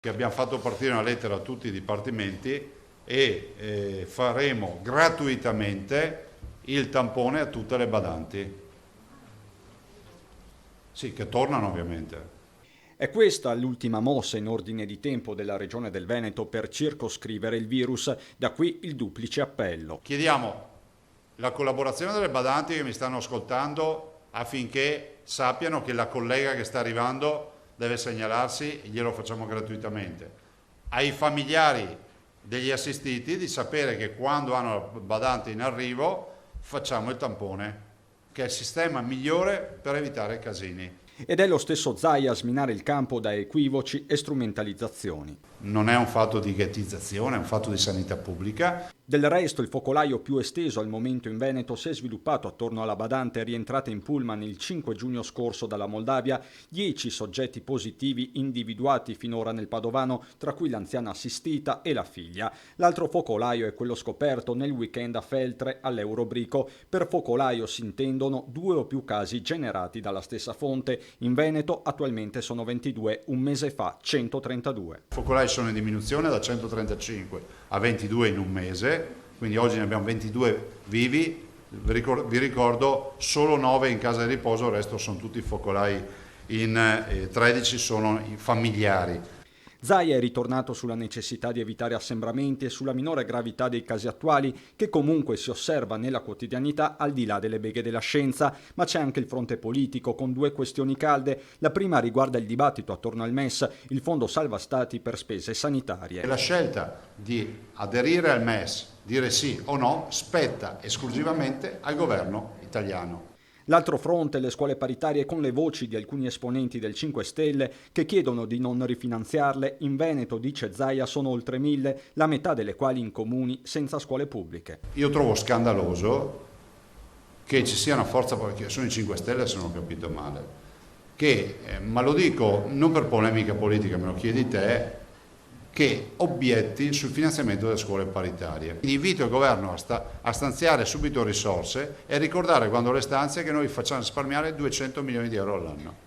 Abbiamo fatto partire una lettera a tutti i dipartimenti e faremo gratuitamente il tampone a tutte le badanti. Sì, che tornano ovviamente. È questa l'ultima mossa in ordine di tempo della Regione del Veneto per circoscrivere il virus, da qui il duplice appello. Chiediamo la collaborazione delle badanti che mi stanno ascoltando affinché sappiano che la collega che sta arrivando deve segnalarsi, glielo facciamo gratuitamente. Ai familiari degli assistiti di sapere che quando hanno la badante in arrivo facciamo il tampone, che è il sistema migliore per evitare casini. Ed è lo stesso Zaia a sminare il campo da equivoci e strumentalizzazioni. Non è un fatto di ghettizzazione, è un fatto di sanità pubblica. Del resto il focolaio più esteso al momento in Veneto si è sviluppato attorno alla badante rientrata in pullman il 5 giugno scorso dalla Moldavia, 10 soggetti positivi individuati finora nel Padovano, tra cui l'anziana assistita e la figlia. L'altro focolaio è quello scoperto nel weekend a Feltre all'Eurobrico. Per focolaio si intendono 2 o più casi generati dalla stessa fonte. In Veneto attualmente sono 22, un mese fa 132. I focolai sono in diminuzione da 135 a 22 in un mese, quindi oggi ne abbiamo 22 vivi. Vi ricordo solo 9 in casa di riposo, il resto sono tutti focolai, 13 sono i familiari. Zaia è ritornato sulla necessità di evitare assembramenti e sulla minore gravità dei casi attuali, che comunque si osserva nella quotidianità al di là delle beghe della scienza, ma c'è anche il fronte politico con 2 questioni calde. La prima riguarda il dibattito attorno al MES, il fondo salva stati per spese sanitarie. La scelta di aderire al MES, dire sì o no, spetta esclusivamente al governo italiano. L'altro fronte, le scuole paritarie, con le voci di alcuni esponenti del 5 Stelle che chiedono di non rifinanziarle. In Veneto, dice Zaia, sono oltre 1000, la metà delle quali in comuni senza scuole pubbliche. Io trovo scandaloso che ci sia una forza, perché sono i 5 Stelle se non ho capito male, che, ma lo dico non per polemica politica, me lo chiedi te, che obietti sul finanziamento delle scuole paritarie. Quindi invito il governo a stanziare subito risorse e ricordare quando le stanze che noi facciamo risparmiare 200 milioni di euro all'anno.